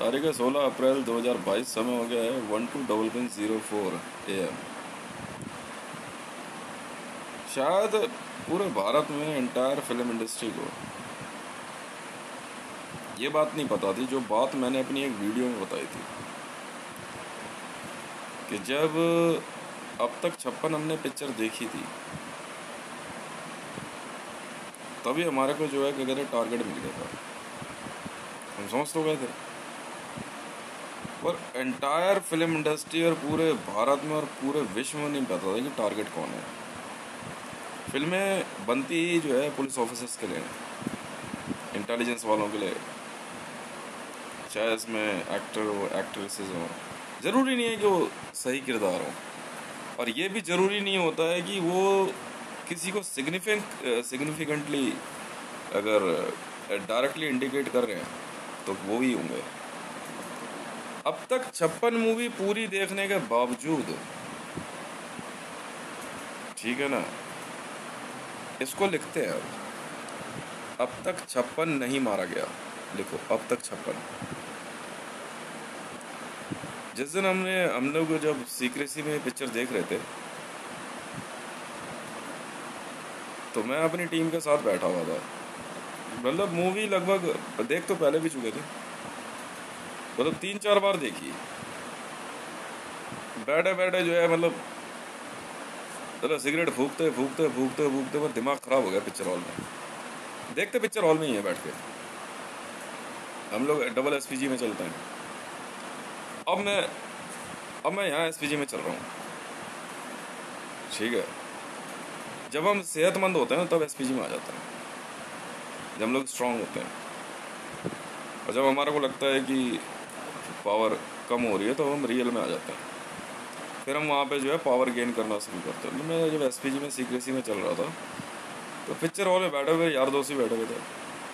तारीख है 16 अप्रैल 2022। समय हो गया है 12:04 AM। शायद पूरे भारत में एंटायर फिल्म इंडस्ट्री को ये बात नहीं पता थी, जो बात मैंने अपनी एक वीडियो में बताई थी कि जब अब तक 56 हमने पिक्चर देखी थी, तभी हमारे को जो है क्या कहते टारगेट मिल गया था। हम समझ तो गए थे, पर एंटायर फिल्म इंडस्ट्री और पूरे भारत में और पूरे विश्व में नहीं पता था कि टारगेट कौन है। फिल्में बनती ही जो है पुलिस ऑफिसर्स के लिए, इंटेलिजेंस वालों के लिए, चाहे इसमें एक्टर हो एक्ट्रेसेस हो। ज़रूरी नहीं है कि वो सही किरदार हो, और ये भी ज़रूरी नहीं होता है कि वो किसी को सिग्निफिकेंटली अगर डायरेक्टली इंडिकेट कर रहे हैं तो वो ही होंगे। अब तक 56 मूवी पूरी देखने के बावजूद, ठीक है ना, इसको लिखते हैं अब तक 56 नहीं मारा गया। लिखो अब तक 56। जिस दिन हम लोग जब सीक्रेसी में पिक्चर देख रहे थे, तो मैं अपनी टीम के साथ बैठा हुआ था। मतलब मूवी लगभग देख तो पहले भी चुके थे, मतलब 3-4 बार देखी। बैठे बैठे जो है मतलब सिगरेट फूकते फूकते फूकते फूकते मेरा दिमाग ख़राब हो गया। पिक्चर हॉल में देखते, पिक्चर हॉल में ही है बैठ के, हम लोग डबल SPG में चलते हैं। अब मैं यहाँ SPG में चल रहा हूँ, ठीक है। जब हम सेहतमंद होते हैं तब SPG में आ जाते हैं, जब हम लोग स्ट्रांग होते हैं। और जब हमारे को लगता है कि पावर कम हो रही है तो हम रियल में आ जाते हैं। फिर हम वहाँ पे जो है पावर गेन करना शुरू करते हैं। मैं जब SPG में सीक्रेसी में चल रहा था, तो पिक्चर हॉल में बैठे हुए यार दोस्त ही बैठे हुए थे,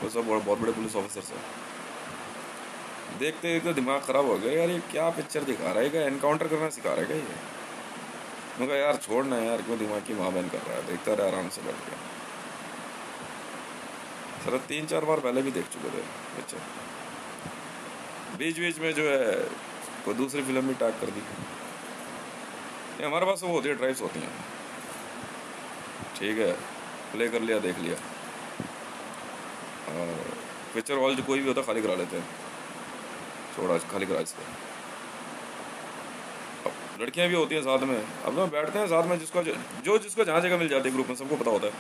वो सब बहुत बड़े पुलिस ऑफिसर से। देखते देखते दिमाग ख़राब हो गया, यार ये क्या पिक्चर दिखा रहा है, क्या एनकाउंटर करना सिखा रहा है क्या ये। मैं कहा यार छोड़ना है यार, क्यों दिमाग की माँ बहन कर रहा है, देखता रहे आराम से बैठ के। सर 3-4 बार पहले भी देख चुके थे पिक्चर। बीच बीच में जो है कोई दूसरी फिल्म भी टैग कर दी। ये हमारे पास वो होती है, ड्राइव्स होती हैं, ठीक है, प्ले कर लिया, देख लिया। और पिक्चर हॉल जो कोई भी होता खाली करा लेते हैं, थोड़ा खाली करा इसको। अब लड़कियां भी होती हैं साथ में, अब ना बैठते हैं साथ में, जिसको जहाँ जगह मिल जाती है ग्रुप में, सबको पता होता है।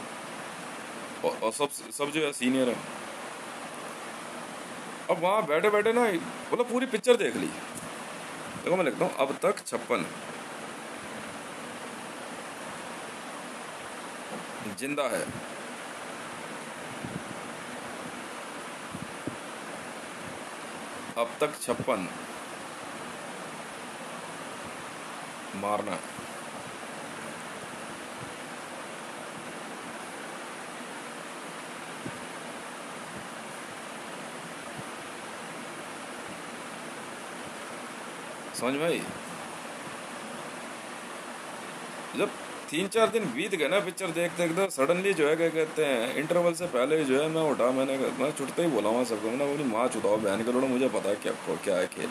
और सब जो है सीनियर है। अब वहाँ बैठे बैठे ना मतलब पूरी पिक्चर देख ली। देखो मैं लिखता हूँ अब तक 56 जिंदा है। अब तक 56 मारना। समझ में आई? जब 3-4 दिन बीत गए ना पिक्चर देखते देखते, सडनली जो है क्या कहते हैं इंटरवल से पहले जो है मैं उठा, मैं छुटते ही बोला वहाँ सबको, मैंने बोली माँ चुताओ बहन के लोड़ा, मुझे पता है क्या है खेल,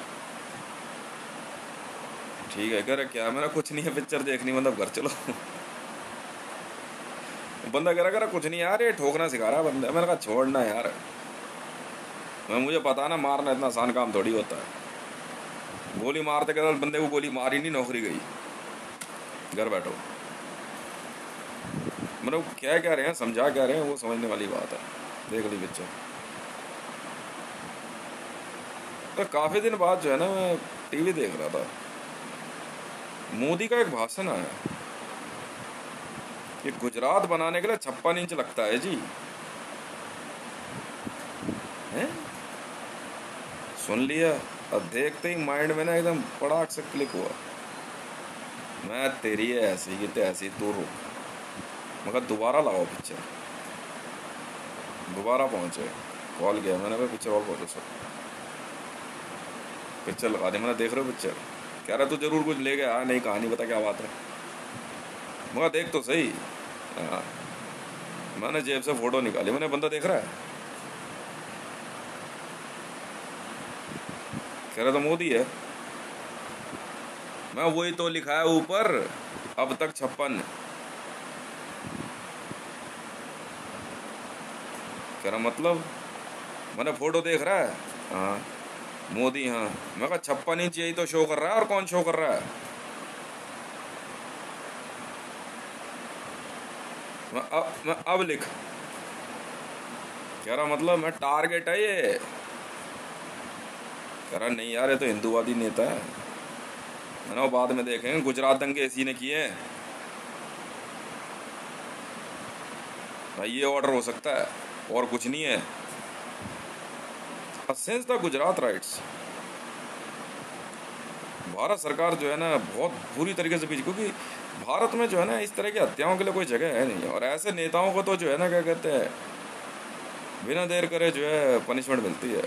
ठीक है। कह रहे क्या, मेरा कुछ नहीं है पिक्चर देखनी, मतलब घर चलो। बंदा कह रहा कुछ नहीं यार, ये ठोकना सिखा रहा है बंदा। मैंने कहा छोड़ना यार, मुझे पता ना मारना इतना आसान काम थोड़ी होता है। गोली मारते कहते बंदे को गोली मारी नहीं, नौकरी गई, घर बैठो। मतलब क्या कह रहे हैं, समझा क्या रहे हैं, वो समझने वाली बात है। देख ली पिक्चर। तो काफ़ी दिन बाद जो है ना मैं टीवी देख रहा था, मोदी का एक भाषण आया कि गुजरात बनाने के लिए 56 इंच लगता है जी। हैं? सुन लिया और देखते ही माइंड में ना एकदम पड़ाक से क्लिक हुआ। मैं तेरी है ऐसी की तैसी, तू रुक। मगर दोबारा लाओ पिक्चर, दोबारा पहुंचे। कॉल किया मैंने, कहा पिक्चर और पहुंचो सर, पिक्चर लगा दी। मैंने देख रहे हो पिक्चर? कह रहा तू जरूर कुछ ले गया। नहीं कहानी बता क्या बात है। मगर देख तो सही। हाँ, मैंने जेब से फोटो निकाली, मैंने बंदा देख रहा है। कह रहा तो मोदी है। मैं वही तो लिखा है ऊपर, अब तक 56। कह रहा मतलब मैंने फोटो देख रहा है, हाँ मोदी, हाँ। मैं कहा 56 इंच यही तो शो कर रहा है, और कौन शो कर रहा है? मैं अब लिख। कह रहा मतलब मैं टारगेट है ये। कह रहा नहीं यार, ये तो हिंदूवादी नेता है। मैंने वो बाद में देखेंगे, गुजरात दंगे इसी ने किए हैं भाई, ये ऑर्डर हो सकता है और कुछ नहीं है। Since the Gujarat rights, Bharat सरकार जो है ना बहुत बुरी तरीके से पीछे, क्योंकि भारत में जो है ना इस तरह की हत्याओं के लिए कोई जगह है नहीं, और ऐसे नेताओं को तो जो है ना क्या कहते हैं, बिना देर करे जो है पनिशमेंट मिलती है।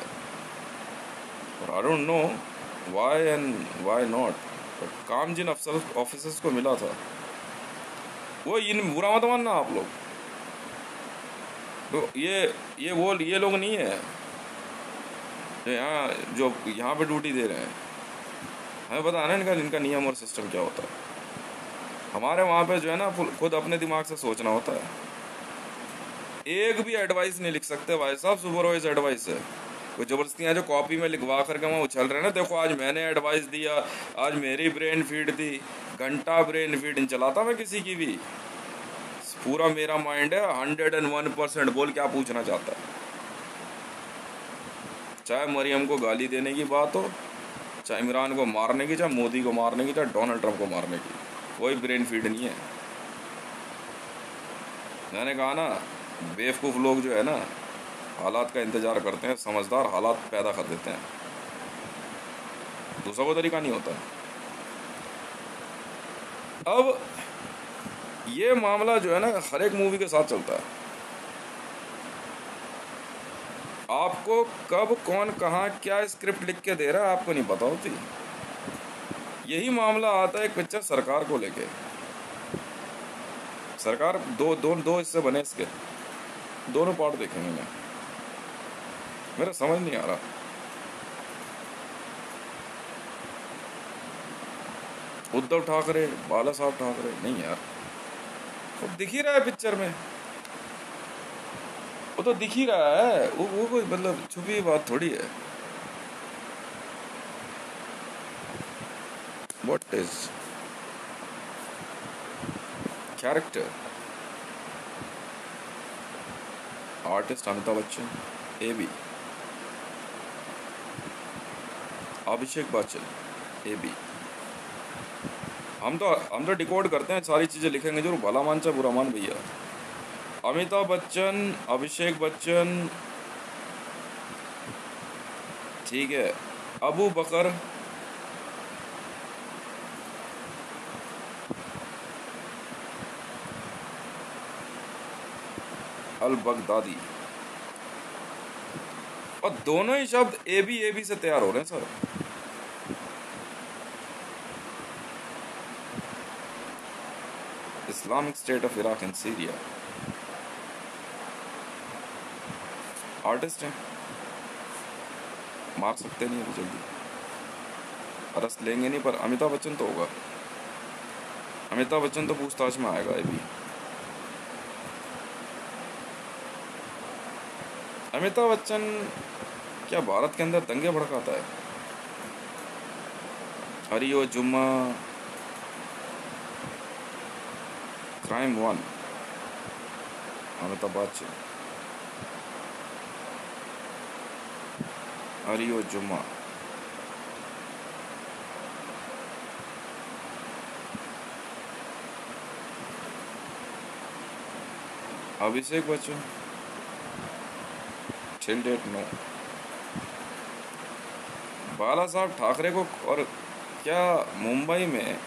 और I don't know why and why not, but काम जिन ऑफिसर्स को मिला था वो, इन बुरा मत मानना आप लोग, तो ये लोग नहीं है जो यहाँ पे ड्यूटी दे रहे हैं। हमें पता है ना इनका नियम और सिस्टम क्या होता है। हमारे वहाँ पे जो है ना खुद अपने दिमाग से सोचना होता है। एक भी एडवाइस नहीं लिख सकते भाई साहब, सुपरवाइज एडवाइस है। वो जबरदस्ती जो कॉपी में लिखवा करके वहाँ उछल रहे हैं ना, देखो आज मैंने एडवाइस दिया, आज मेरी ब्रेन फीड थी। घंटा ब्रेन फीड नहीं चलाता मैं किसी की भी, पूरा मेरा माइंड है 101%। बोल क्या पूछना चाहता है, चाहे मरियम को गाली देने की बात हो, चाहे इमरान को मारने की, चाहे मोदी को मारने की, चाहे डोनाल्ड ट्रंप को मारने की, कोई ब्रेन फीड नहीं है। मैंने कहा ना, बेवकूफ़ लोग जो है ना हालात का इंतज़ार करते हैं, समझदार हालात पैदा कर देते हैं, दूसरा कोई तरीका नहीं होता। अब ये मामला जो है ना हर एक मूवी के साथ चलता है। आपको कब कौन कहाँ क्या स्क्रिप्ट लिख के दे रहा है आपको नहीं पता होती। यही मामला आता है एक पिक्चर सरकार को लेके। सरकार दो हिस्से बने इसके, दोनों पार्ट देखेंगे मैं, मेरा समझ नहीं आ रहा। उद्धव ठाकरे, बाला साहब ठाकरे, नहीं यार वो दिख ही रहा है पिक्चर में, वो तो दिख ही रहा है, वो कोई मतलब छुपी बात थोड़ी है। What is character? Artist Amitabh Bachchan, AB, Abhishek Bachchan, AB। हम तो डिकोड करते हैं, सारी चीज़ें लिखेंगे, जो भला मान चाहे बुरा मान भैया। अमिताभ बच्चन, अभिषेक बच्चन, ठीक है, अबू बकर, अल बगदादी, और दोनों ही शब्द AB से तैयार हो रहे हैं sir. Islamic state of Iraq and Syria, artist हैं, मार सकते नहीं अभी जल्दी, अरेस्ट लेंगे नहीं, पर अमिताभ बच्चन तो होगा। अमिताभ बच्चन तो पूछताछ में आएगा अभी। अमिताभ बच्चन क्या भारत के अंदर दंगे भड़काता है? हरियो जुम्मा, क्राइम 1, अमिताभ बच्चन, हरियो जुम्मा, Abhishek Bachchan, till date no. बाला साहब ठाकरे को, और क्या मुंबई में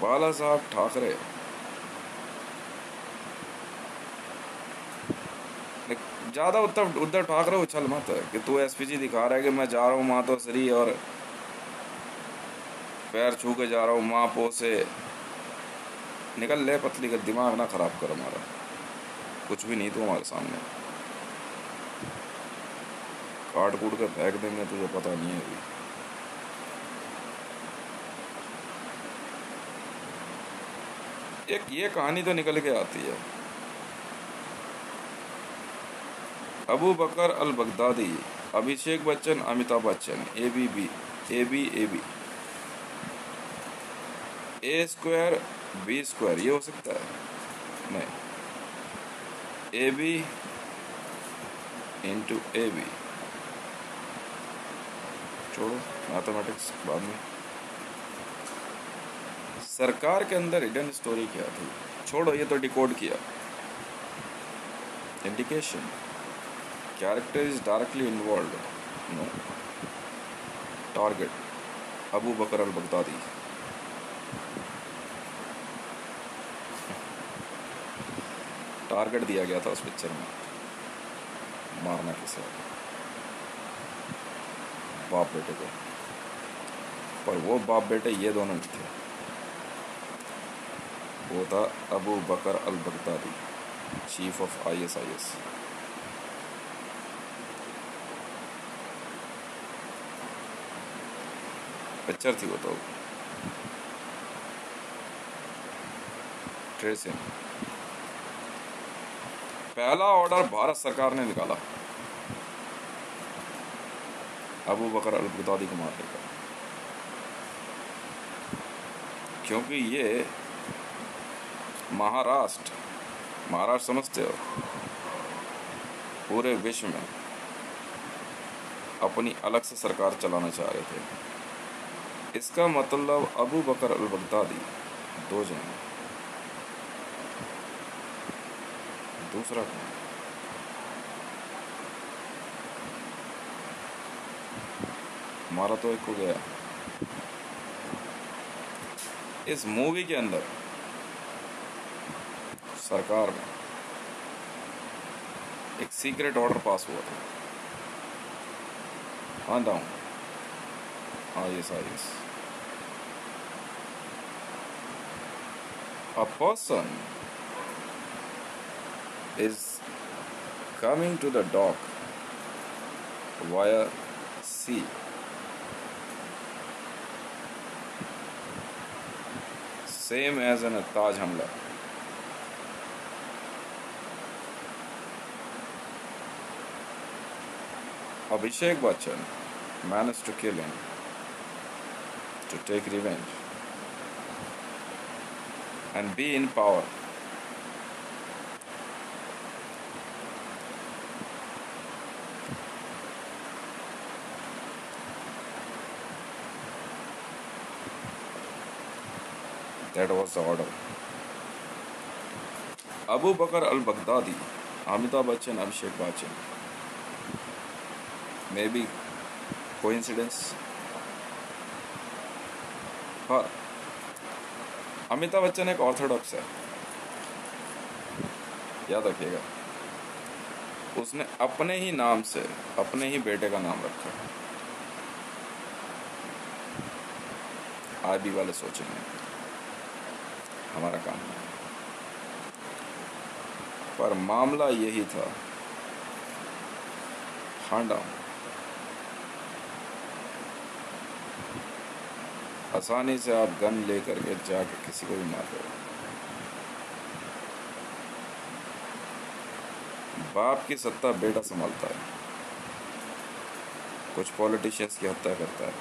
बाला साहब ठाकरे ज़्यादा उद्धव ठाकरे उछल मत कि तू SPG दिखा रहा है कि मैं जा रहा हूँ माँ तो सरी और पैर छू के जा रहा हूँ माँ पो से। निकल ले पतली का, दिमाग ना खराब कर हमारा, कुछ भी नहीं तू हमारे सामने। काट कूट कर फेंक देंगे, तुझे पता नहीं है अभी। एक ये कहानी तो निकल के आती है। Abu Bakr al Baghdadi, Abhishek Bachchan, Amitabh Bachchan, A B A square B square, ये हो सकता है? नहीं, A B into A B. छोड़ो मैथमेटिक्स बाद में। सरकार के अंदर हिडन स्टोरी क्या थी? छोड़ो, ये तो डिकोड किया। Indication, character is directly involve, no. Target, Abu Bakr al Baghdadi. Target दिया गया था उस पिक्चर में, मारना किसे, बाप बेटे को। पर वो बाप बेटे ये दोनों नहीं थे, वो था Abu Bakr al Baghdadi, chief of ISIS। Picture थी वो तो, ट्रेसिंग। पहला ऑर्डर भारत सरकार ने निकाला अबू बकर अल बगदादी को मारने का, क्योंकि ये महाराष्ट्र समझते हो, पूरे विश्व में अपनी अलग से सरकार चलाना चाह रहे थे। इसका मतलब अबू बकर अल बगदादी दो जन। दूसरा कौन? हमारा तो एक हो गया। इस मूवी के अंदर सरकार में एक सीक्रेट ऑर्डर पास हुआ था, हाँ down ISIS। A person is coming to the dock via sea, same as in a Taj हमला। Abhishek Bachchan managed to kill him to take revenge and be in power. That was the order. Abu Bakr al-Baghdadi, Amitabh Bachchan, Abhishek Bachchan. Maybe coincidence? पर अमिताभ बच्चन एक Orthodox है, याद रखिएगा। उसने अपने ही नाम से अपने ही बेटे का नाम रखा। आईबी वाले सोचेंगे हमारा काम नहीं, पर मामला यही था। हांडा आसानी से आप गन लेकर के जाके किसी को भी मार दो। बाप की सत्ता बेटा संभालता है, कुछ पॉलिटिशियंस की हत्या करता है,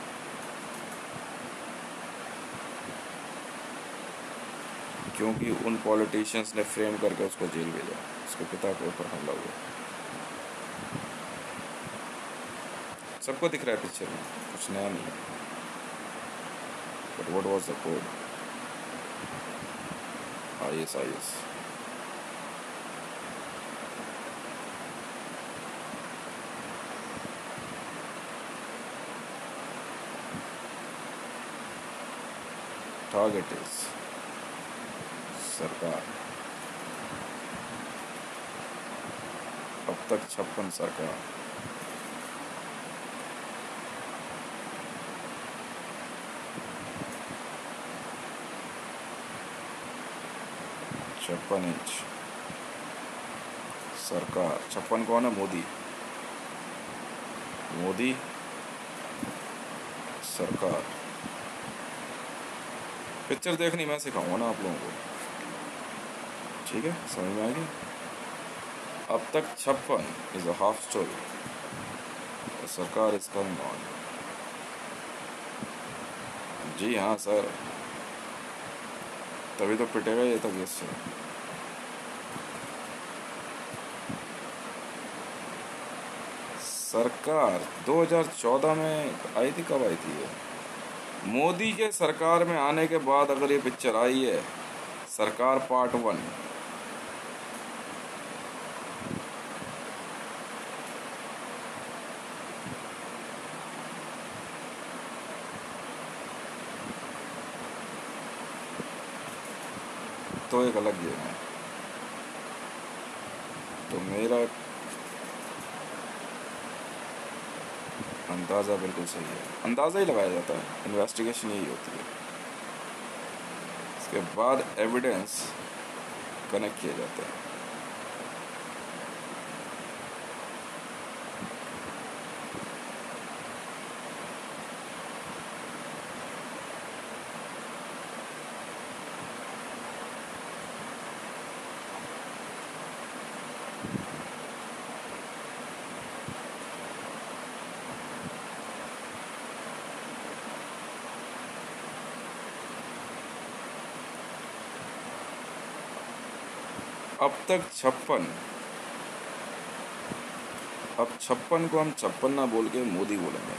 क्योंकि उन पॉलिटिशियंस ने फ्रेम करके उसको जेल भेजा, उसके पिता के ऊपर हमला हुआ। सबको दिख रहा है पिक्चर में, कुछ नया नहीं है। But what was the code? ISIS. Target is सरकार। अब तक 56 सरकार। छप्पन इंच सरकार। 56 कौन है? मोदी। मोदी सरकार। पिक्चर देखनी मैं सिखाऊंगा ना आप लोगों को, ठीक है, समझ में आएगी। अब तक 56 इज अ हाफ स्टोरी, सरकार इज कमिंग ऑन। जी हाँ सर, तभी तो पिटेगा ये तक इससे। सरकार 2014 में आई थी, कब आई थी ये? मोदी के सरकार में आने के बाद अगर ये पिक्चर आई है, सरकार पार्ट 1, तो एक अलग गेम है। तो मेरा अंदाज़ा बिल्कुल सही है, अंदाज़ा ही लगाया जाता है, इन्वेस्टिगेशन यही होती है, इसके बाद एविडेंस कनेक्ट किए जाते हैं। अब तक 56, अब 56 को हम 56 ना बोल के मोदी बोलेंगे।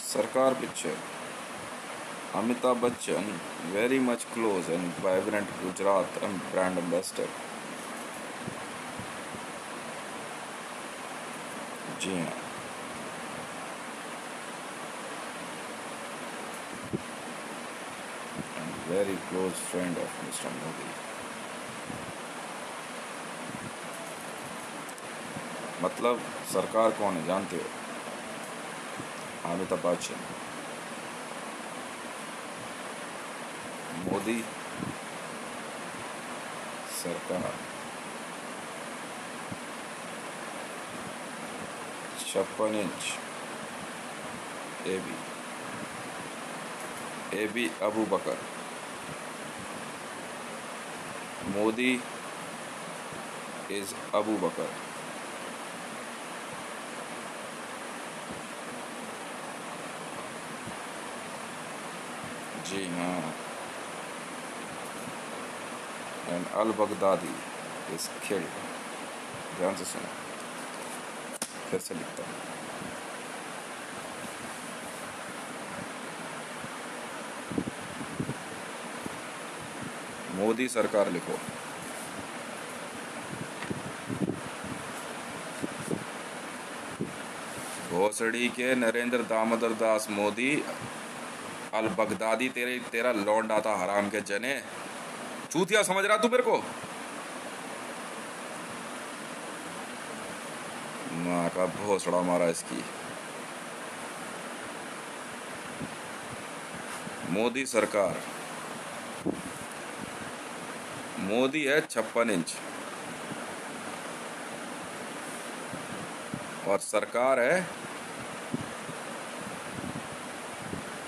Sarkar picture, Amitabh Bachchan very much close and vibrant Gujarat and brand ambassador. जी हाँ, very close friend of mister Modi. मतलब सरकार कौन है जानते हो? अमिताभ बच्चन, मोदी सरकार, 56 inch AB Abu Bakr, Modi is Abu Bakr. जी हाँ, and al Baghdadi is killed. ध्यान से सुनो, फिर से लिखता हूँ। मोदी सरकार लिखो। भोसड़ी के नरेंद्र दामोदर दास मोदी अल बगदादी, तेरा लौंडा था हराम के जने, चूतिया समझ रहा तू मेरे को? माँ का भोसड़ा मारा इसकी। मोदी सरकार, मोदी है 56 इंच और सरकार है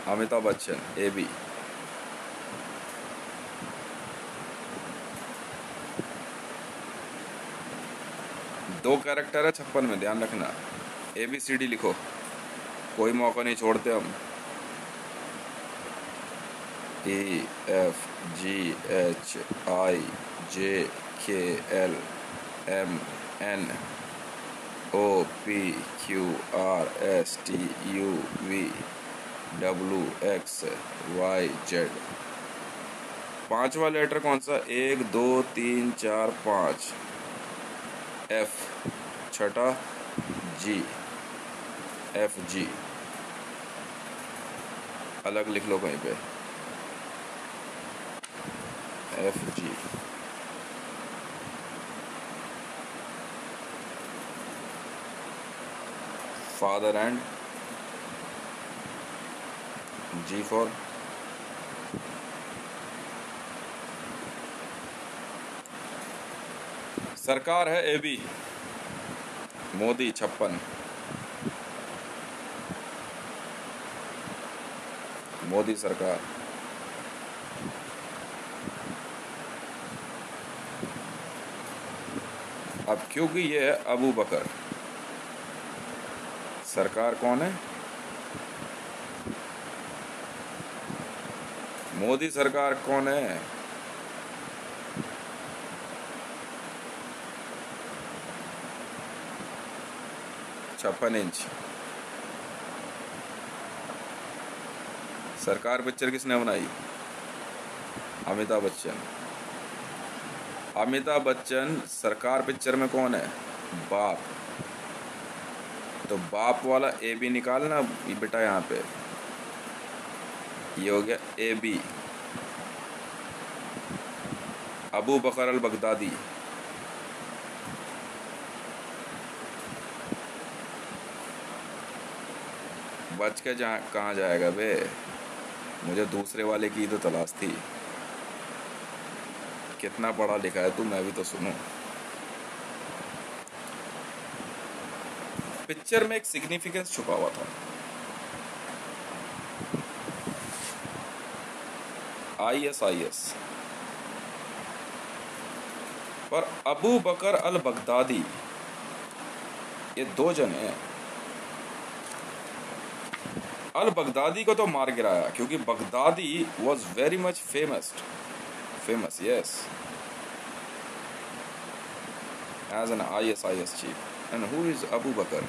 अमिताभ बच्चन एबी। दो कैरेक्टर है 56 में, ध्यान रखना। ABCD लिखो, कोई मौका नहीं छोड़ते हम। EFGHIJKLMNOPQRSTUVWXYZ। पांचवा लेटर कौन सा? 1 2 3 4 5, F, छठा G, FG। अलग लिख लो कहीं पे, FG। Father and G for सरकार है AB। मोदी 56, मोदी सरकार। अब क्योंकि ये है अबू बकर, सरकार कौन है? मोदी सरकार कौन है? छप्पन इंच। सरकार पिक्चर किसने बनाई? अमिताभ बच्चन। अमिताभ बच्चन सरकार पिक्चर में कौन है? बाप। तो बाप वाला ए बी निकालना बेटा, यहाँ पे ये हो गया A B, Abu Bakr al Baghdadi. बच के जहाँ कहाँ जाएगा बे? मुझे दूसरे वाले की तो तलाश थी। कितना पढ़ा लिखा है तू, मैं भी तो सुनूं। पिक्चर में एक सिग्निफिकेंस छुपा हुआ था। ISIS पर अबू बकर अल बगदादी, ये 2 जने हैं। अल बगदादी को तो मार गिराया क्योंकि Baghdadi was very much famous yes as an ISIS chief. And who is Abu Bakr?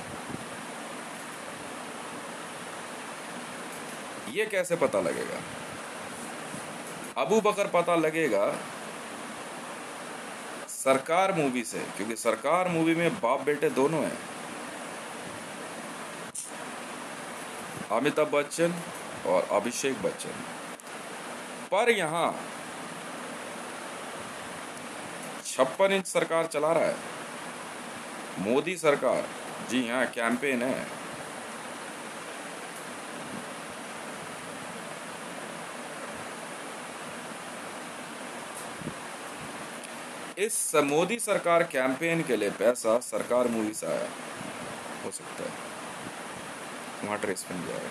ये कैसे पता लगेगा? अबू बकर पता लगेगा सरकार मूवी से, क्योंकि सरकार मूवी में बाप बेटे दोनों हैं, अमिताभ बच्चन और अभिषेक बच्चन। पर यहाँ 56 इंच सरकार चला रहा है मोदी सरकार। जी हाँ, कैंपेन है। इस मोदी सरकार कैंपेन के लिए पैसा सरकार मूवी से आया हो सकता है, वहां ट्रेस बन जाएगा।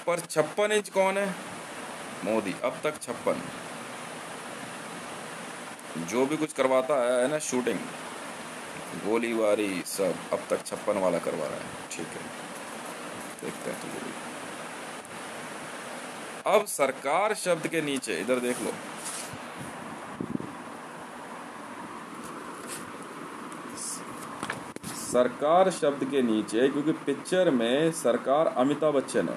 पर 56 इंच कौन है? मोदी। अब तक 56 जो भी कुछ करवाता है ना, शूटिंग गोलीबारी सब, अब तक 56 वाला करवा रहा है। ठीक है, देखते हैं तो। अब सरकार शब्द के नीचे इधर देख लो, सरकार शब्द के नीचे, क्योंकि पिक्चर में सरकार अमिताभ बच्चन है,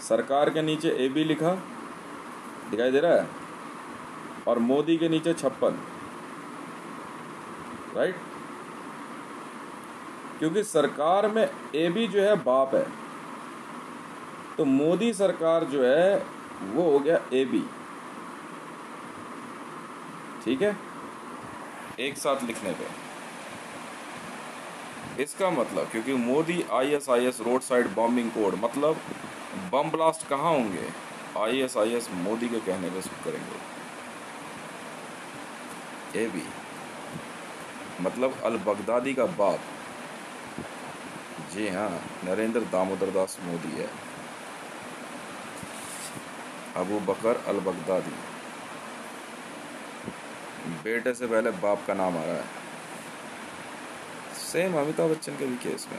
सरकार के नीचे ए बी लिखा दिखाई दे रहा है, और मोदी के नीचे 56, राइट? क्योंकि सरकार में ए बी जो है बाप है, तो मोदी सरकार जो है वो हो गया ए बी। ठीक है, एक साथ लिखने पे इसका मतलब, क्योंकि Modi ISIS road side bombing code, मतलब बम ब्लास्ट कहाँ होंगे? ISIS मोदी के कहने पे करेंगे। ए बी मतलब अल बगदादी का बाप। जी हाँ, नरेंद्र दामोदर दास मोदी है, अबू बकर अल बगदादी। बेटे से पहले बाप का नाम आ रहा है। सेम अमिताभ बच्चन के भी केस में।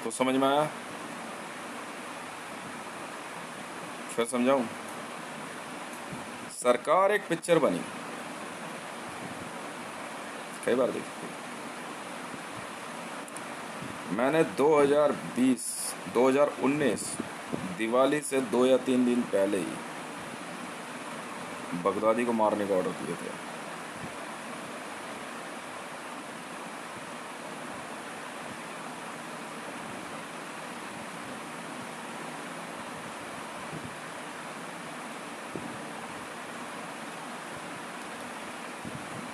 तो समझ में आया? फिर समझाऊं? सरकार एक पिक्चर बनी, कई बार देखी मैंने। 2019 दिवाली से 2 या 3 दिन पहले ही बगदादी को मारने का ऑर्डर दिए थे।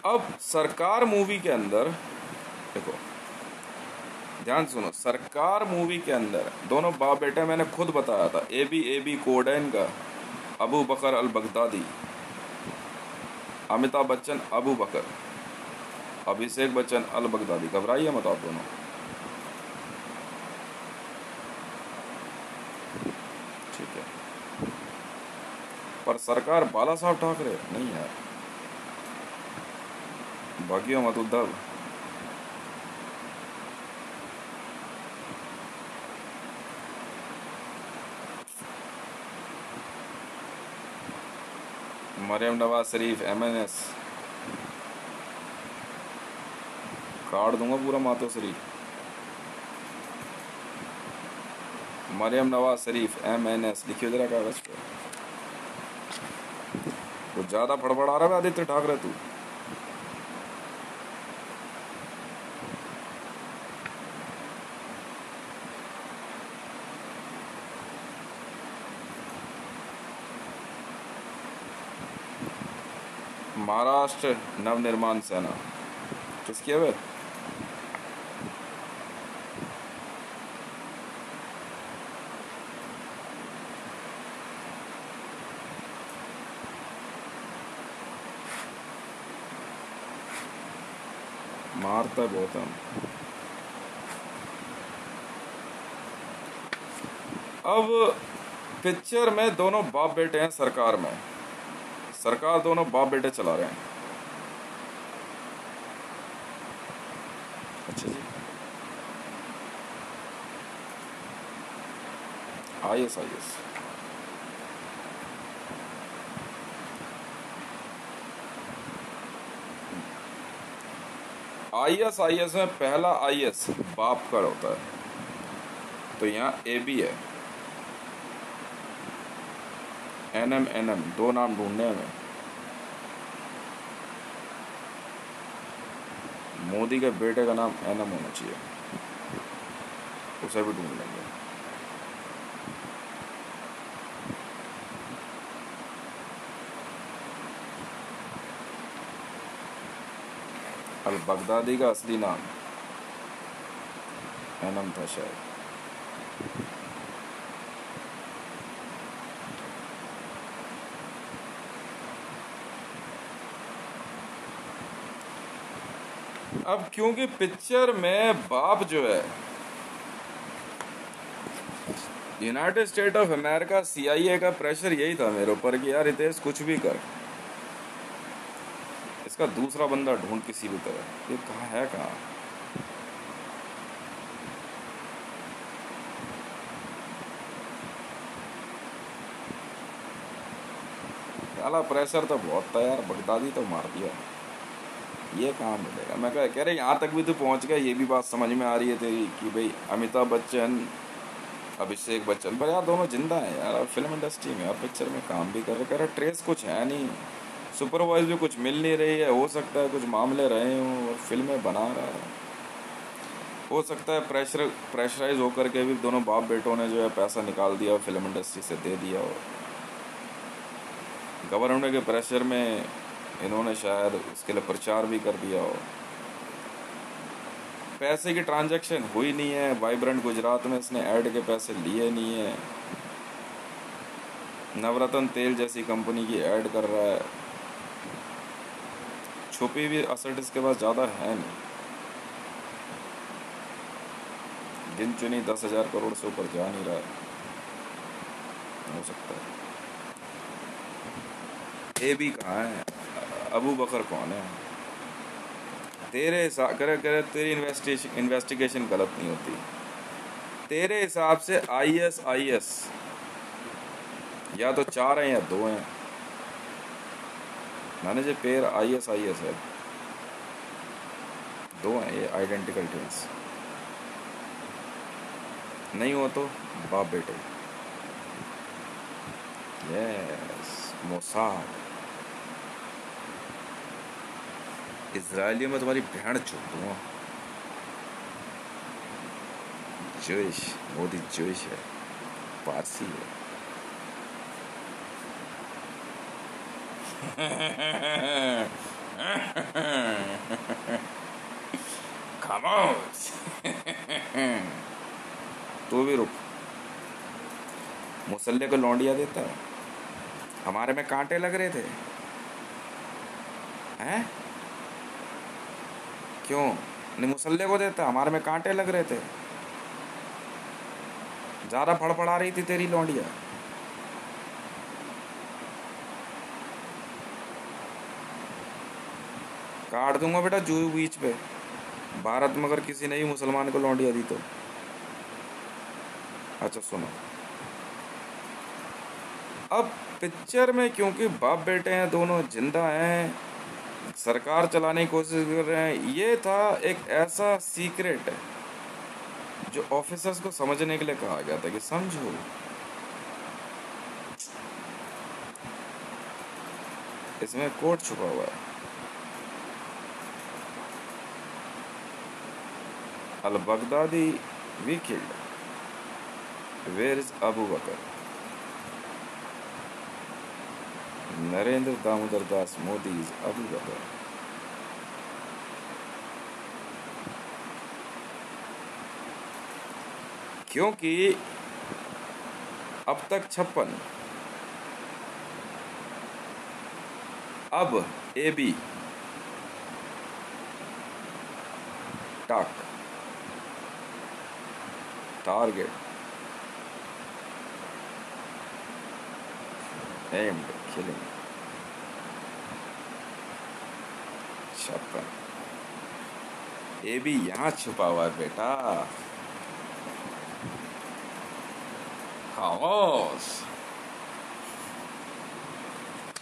अब सरकार मूवी के अंदर देखो, ध्यान सुनो, सरकार मूवी के अंदर दोनों बाप बेटे, मैंने खुद बताया था, ए बी कोड है इनका, Abu Bakr al Baghdadi, Amitabh Bachchan Abu बकर, अभिषेक बच्चन अल बगदादी। घबराइए मत आप दोनों, ठीक है। पर सरकार बाला साहब ठाकरे नहीं यार, भाग्यो मत उद्धव। मरियम नवाज शरीफ MNS, काट दूंगा पूरा मातो शरीफ। मरियम नवाज शरीफ MNS लिखियो जरा कागज पे। तो ज्यादा फड़फड़ा रहा है आदित्य ठाकरे तू। महाराष्ट्र नवनिर्माण सेना किसकी है वे? मारता बहुत हम। अब पिक्चर में दोनों बाप बेटे हैं सरकार में, सरकार दोनों बाप बेटे चला रहे हैं। अच्छा जी, IS में पहला IS बाप का होता है, तो यहाँ AB है, NM दो नाम ढूंढने में। मोदी के बेटे का नाम NM होना चाहिए, उसे भी ढूंढ लेंगे। अल बगदादी का असली नाम NM था शायद। अब क्योंकि पिक्चर में बाप जो है, United state of America CIA का प्रेशर यही था मेरे ऊपर कि यार रितेश कुछ भी कर, इसका दूसरा बंदा ढूंढ किसी भी तरह। ये कहाँ है, कहाँ? साला प्रेशर तो बहुत था यार, बगदादी तो मार दिया, ये कहाँ मिलेगा। मैं कह रहे यहाँ तक भी तो पहुँच गया, ये भी बात समझ में आ रही है तेरी कि भाई अमिताभ बच्चन अभिषेक बच्चन, पर यार दोनों जिंदा हैं यार, फिल्म इंडस्ट्री में, आप पिक्चर में काम भी कर रहे। कह रहे ट्रेस कुछ है नहीं, सुपरवाइज भी कुछ मिल नहीं रही है, हो सकता है कुछ मामले रहे हों और फिल्में बना रहा है, हो सकता है प्रेशराइज होकर के भी दोनों बाप बेटों ने जो है पैसा निकाल दिया, फिल्म इंडस्ट्री से दे दिया, और गवर्नमेंट के प्रेशर में इन्होंने शायद उसके लिए प्रचार भी कर दिया हो। पैसे की ट्रांजैक्शन हुई नहीं है, वाइब्रेंट गुजरात में इसने ऐड के पैसे लिए नहीं है, नवरत्न तेल जैसी कंपनी की ऐड कर रहा है, छुपी हुई असट इसके पास ज़्यादा है नहीं, गिन चुनी 10,000 करोड़ से ऊपर जा नहीं रहा है, हो सकता है। AB कहाँ है, अबू बकर कौन है? तेरे हिसाब करे तेरी इन्वेस्टिगेशन गलत नहीं होती, तेरे हिसाब से IS या तो 4 हैं या 2 हैं, मैंने जो पेयर IS है, 2 हैं ये आइडेंटिकल ट्विंस, नहीं हो तो बाप बेटे। Yes, Mossad. इजरायलियों में तुम्हारी बहन चुप दूंगा। जोश, मोदी जोश है, पारसी है। खामोश। तू भी रुक। मुसल्ले को लौंडिया देता है, हमारे में कांटे लग रहे थे हैं? क्यों नहीं मुसल्ले को देता, हमारे में कांटे लग रहे थे। ज्यादा फड़फड़ा रही थी तेरी लौंडिया। काट दूंगा बेटा जू बीच पे, भारत में अगर किसी ने भी मुसलमान को लौंडिया दी तो। अच्छा सुनो, अब पिक्चर में क्योंकि बाप बेटे हैं, दोनों जिंदा हैं, सरकार चलाने की कोशिश कर रहे हैं, ये था एक ऐसा सीक्रेट जो ऑफिसर्स को समझने के लिए कहा गया था कि समझो। इसमें कोड छुपा हुआ है। Al Baghdadi we killed, where is Abu Bakr? Narendra Damodar Das Modi is Abu Bakr. क्योंकि अब तक 56, अब AB टाक टारगेट एम्ड किलिंग 56। AB यहाँ छुपा हुआ है बेटा, खामोश।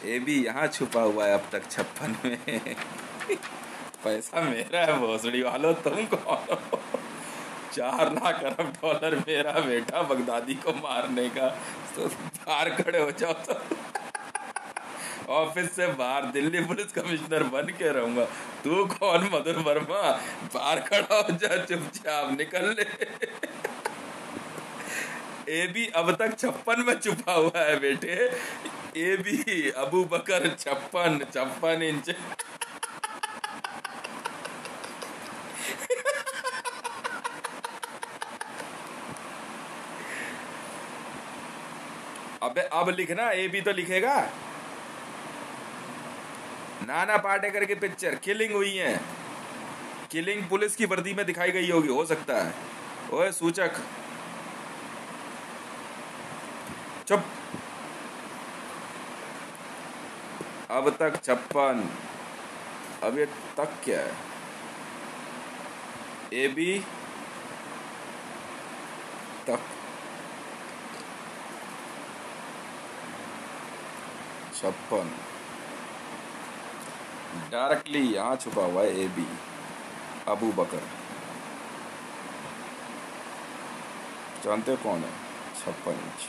AB यहाँ छुपा हुआ है अब तक 56 में। पैसा मेरा है भोसड़ी वालों, तुम कौन हो? 4 लाख अरब डॉलर मेरा बेटा, बगदादी को मारने का। तो बाहर खड़े हो जाओ तो ऑफिस से बाहर दिल्ली पुलिस कमिश्नर बन के रहूंगा। तू कौन मधुर वर्मा? बाहर खड़ा हो जा, चुपचाप निकल ले। AB अब तक 56 में छुपा हुआ है बेटे। AB अबू बकर 56 इंच। अबे अब लिखना, AB तो लिखेगा। नाना पाटेकर की पिक्चर किलिंग हुई है, किलिंग पुलिस की वर्दी में दिखाई गई होगी, हो सकता है। ओए सूचक चुप। अब तक 56, अब ये तक क्या है? AB तक 56, डायरेक्टली यहाँ छुपा हुआ है AB अबू बकर। जानते हो कौन है? 56 इंच।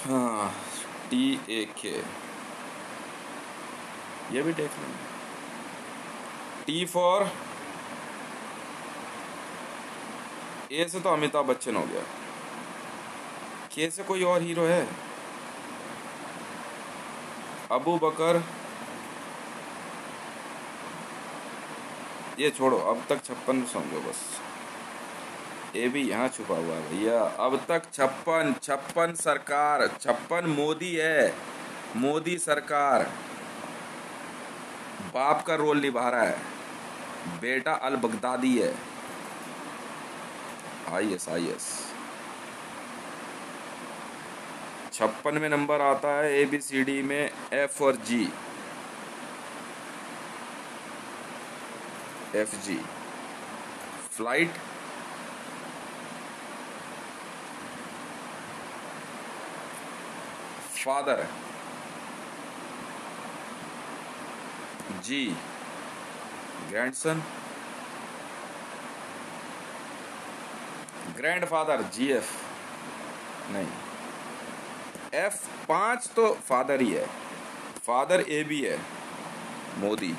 हाँ, TAK, ये भी देख लेंगे। T फॉर A से तो अमिताभ बच्चन हो गया, K से कोई और हीरो है? अबू बकर, ये छोड़ो, अब तक 56 समझो बस। AB यहाँ छुपा हुआ है भैया, अब तक 56 सरकार, 56 मोदी है, मोदी सरकार। बाप का रोल निभा रहा है, बेटा अल बगदादी है, IS। 56 में नंबर आता है ABCD में, F और G, FG। Flight father, G grandson, grandfather GF नहीं, F5 तो फादर ही है, फादर AB है, मोदी।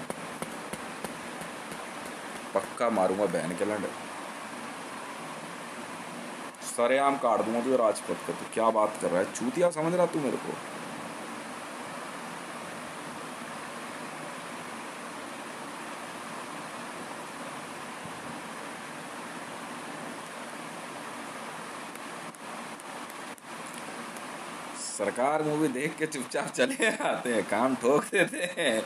पक्का मारूंगा बहन के लंड, सरेआम काट दूंगा तुझे राजपथ को। तू क्या बात कर रहा है चूतिया, समझ रहा तू मेरे को? सरकार मूवी देख के चुपचाप चले आते हैं, काम ठोक देते हैं।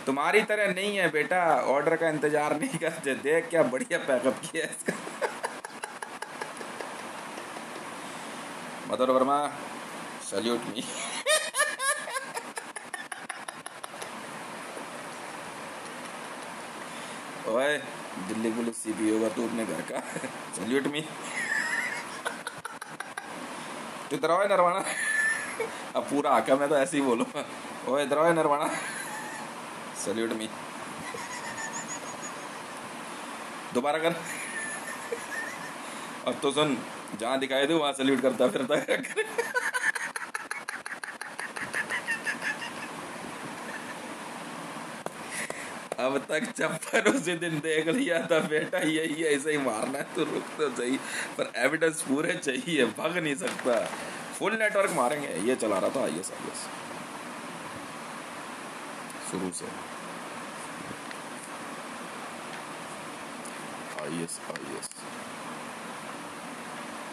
तुम्हारी तरह नहीं है बेटा, ऑर्डर का इंतजार नहीं करते। देख क्या बढ़िया पैकअप किया है इसका। मदर वर्मा, सल्यूट मी। ओए दिल्ली पुलिस सीपीओ का तू अपने घर का, सल्यूट मी। तू इधर आओ नरवाना। अब पूरा आका मैं तो ऐसे ही बोलूँगा। ओए इधर आओ नरवाना, सल्यूट मी। दोबारा कर। अब तो सुन, जहाँ दिखाई दे वहाँ सल्यूट करता फिरता है। अब तक चप्पल उसी दिन देख लिया था बेटा, यही है, ऐसे ही मारना है। तो रुक तो सही, पर एविडेंस पूरे चाहिए, भाग नहीं सकता। फुल नेटवर्क मारेंगे। ये चला रहा था आईएस शुरू से। आईएस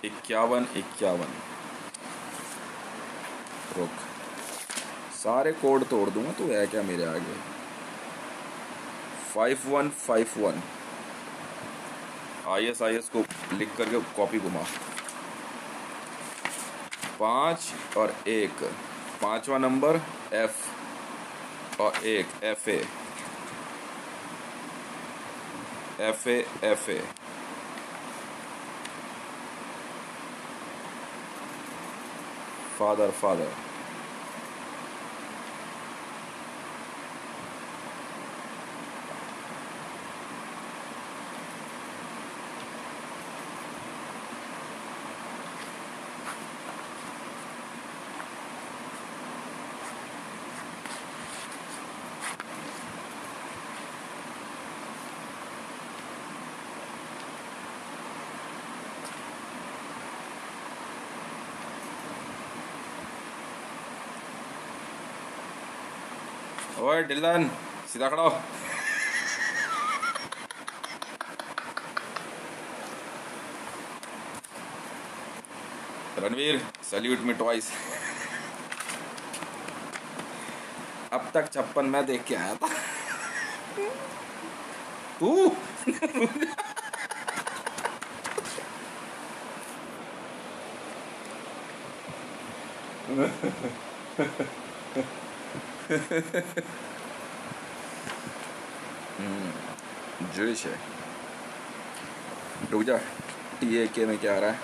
51 रुक, सारे कोड तोड़ दूंगा, तू है क्या मेरे आगे। 5151 आईएस को लिख करके कॉपी घुमा। 5 और 1, 5वां नंबर F और 1 FA। फादर ओए डिलन, सीधा खड़ा हो। Ranveer, salute me twice. अब तक 56 मैं देख के आया था। तू जुड़िश है। रुक जा, TAK में क्या आ रहा है।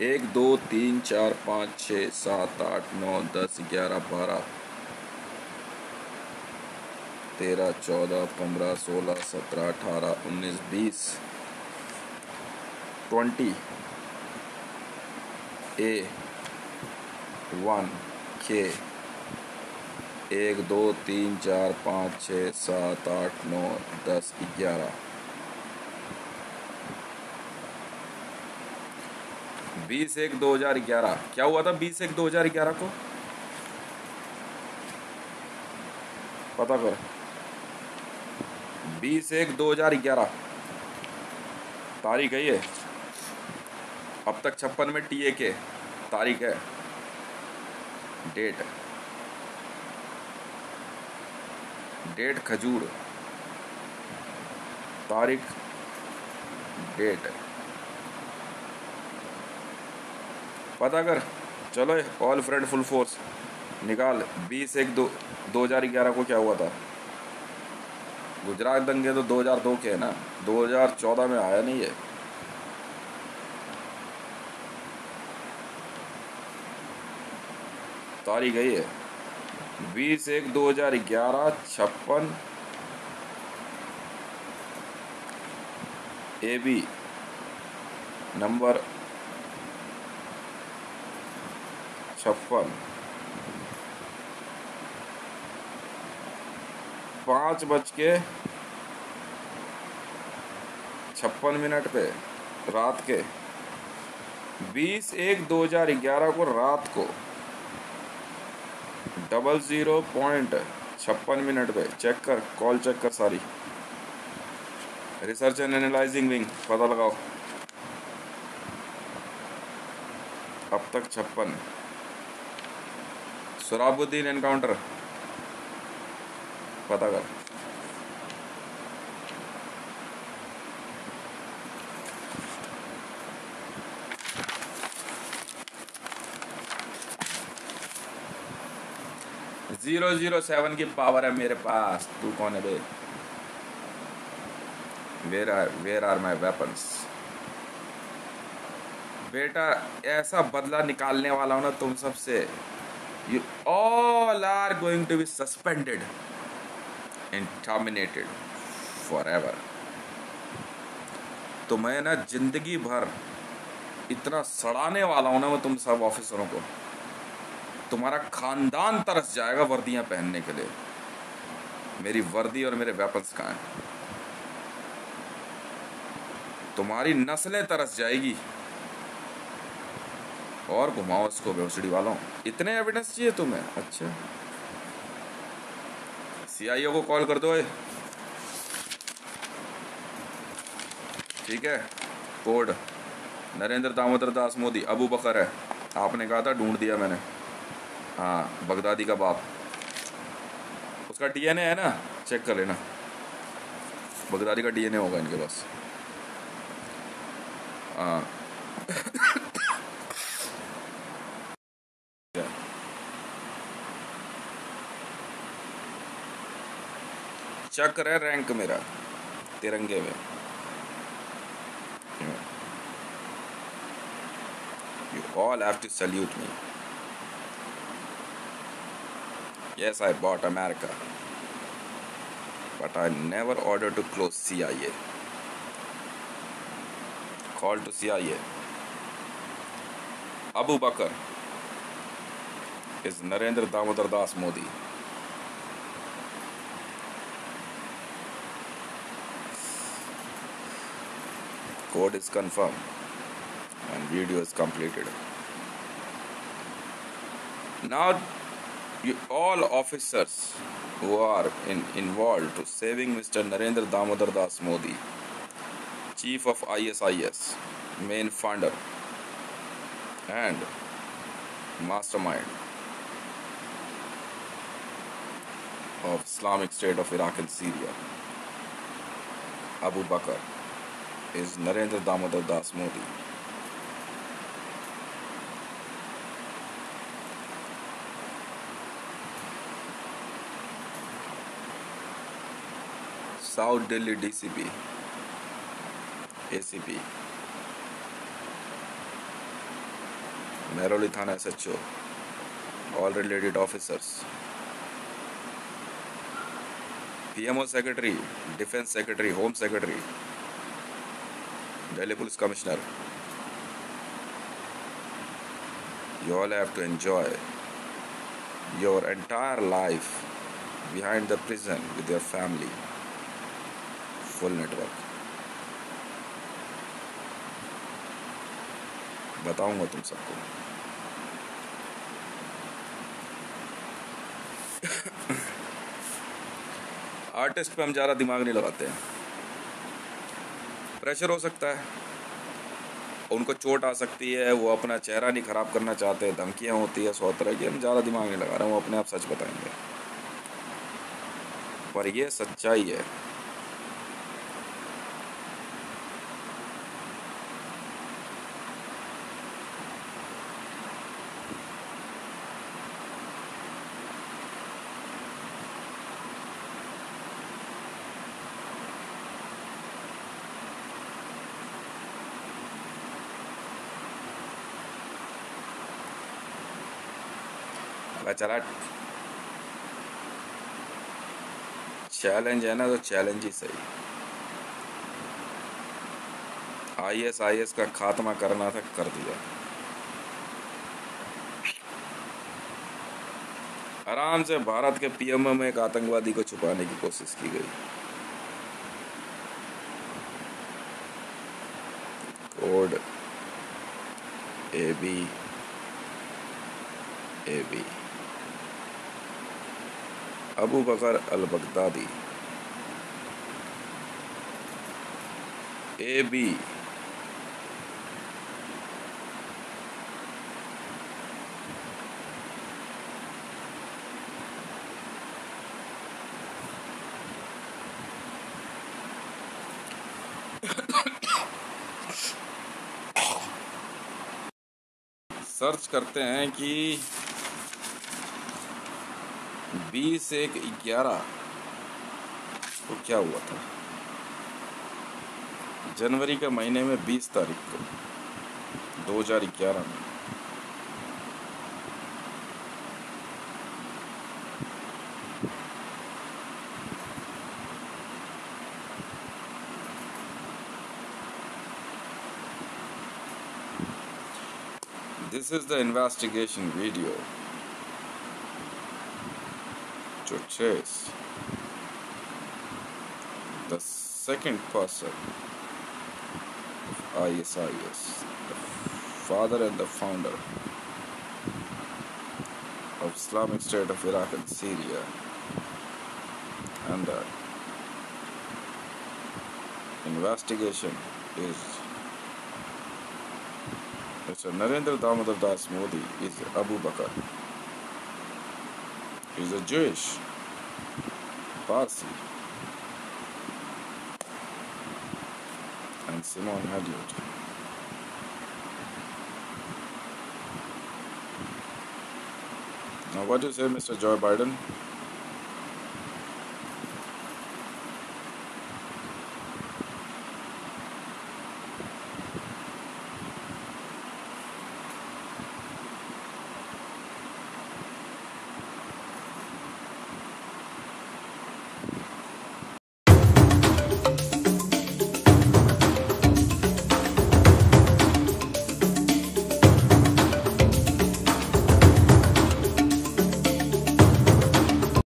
1 2 3 4 5 6 7 8 9 10 11 12 13 14 15 16 17 18 19 20 20 A1 K 1 2 3 4 5 6 7 8 9 10 11 20/1/2011। क्या हुआ था 20/1/2011 को, पता कर। 20/1/2011 तारीख है ये। अब तक 56 में TAK तारीख है, डेट खजूर, तारीख, डेट पता कर। चलो ऑल फ्रेंड फुल फोर्स निकाल। 20/1/2011 को क्या हुआ था। गुजरात दंगे तो 2002 के है ना, 2014 में आया नहीं है। तारीख है ये 20/1/2011 56 AB नंबर 56 5:56 पे रात के 20/1/2011 को रात को 00:56 पे चेक कर, कॉल चेक कर सारी। रिसर्च एंड एनालाइजिंग विंग पता लगाओ। अब तक 56 सुराबुद्दीन एनकाउंटर पता कर। (007) की पावर है मेरे पास। तू कौन है बे? Where are my weapons? बेटा ऐसा बदला निकालने वाला हूं ना तुम सबसे। You all are going to be suspended and terminated forever. तो मैं ना जिंदगी भर इतना सड़ाने वाला हूं ना मैं तुम सब ऑफिसरों को, तुम्हारा खानदान तरस जाएगा वर्दियां पहनने के लिए। मेरी वर्दी और मेरे वेपन्स कहाँ हैं? तुम्हारी नस्लें तरस जाएगी। और घुमाओ इसको बेहोशड़ी वालों। इतने एविडेंस चाहिए तुम्हें? अच्छा, सीआईओ को कॉल कर दो। ठीक है, कोड नरेंद्र दामोदर दास मोदी। अबू बकर है, आपने कहा था, ढूंढ दिया मैंने। हाँ, बगदादी का बाप। उसका डीएनए है ना, चेक कर लेना। बगदादी का डीएनए होगा इनके पास। हाँ चक्र है रैंक मेरा तिरंगे में। You all have to salute me. Yes, I bought America, but I never ordered to close CIA. Call to CIA. Abu Bakr is Narendra Damodar Das Modi. Code is confirmed and video is completed. Now, you all officers who are involved to saving Mr. Narendra Damodar Das Modi, Chief of ISIS, main funder and mastermind of Islamic State of Iraq and Syria, Abu Bakr is Narendra Damodar Das Modi. South Delhi DCP, ACP, Mehrauli Thana SHO, all related officers, PMO Secretary, Defense Secretary, Home Secretary, Delhi Police Commissioner. You all have to enjoy your entire life behind the prison with your family. Full network. बताऊंगा तुम सबको। Artist पे हम ज़्यादा दिमाग नहीं लगाते हैं। प्रेशर हो सकता है, उनको चोट आ सकती है, वो अपना चेहरा नहीं खराब करना चाहते, धमकियां होती है 100 तरह की। हम ज़्यादा दिमाग नहीं लगा रहे हैं, वो अपने आप सच बताएंगे। पर ये सच्चाई है। चला चैलेंज है ना, तो चैलेंज ही सही। ISIS का खात्मा करना था, कर दिया। आराम से भारत के पीएमओ में एक आतंकवादी को छुपाने की कोशिश की गई। Code AB Abu Bakr al Baghdadi AB search करते हैं कि 20/1/11 को क्या हुआ था। जनवरी के महीने में 20 तारीख को 2011 में। This is the investigation video to chase the second person of ISIS, the father and the founder of Islamic State of Iraq and Syria, and the investigation is Mr. Narendra Damodar Das Modi is Abu Bakr. He is a Jewish, Parsi, and Simon Elliott. Now, what do you say, Mr. Joe Biden?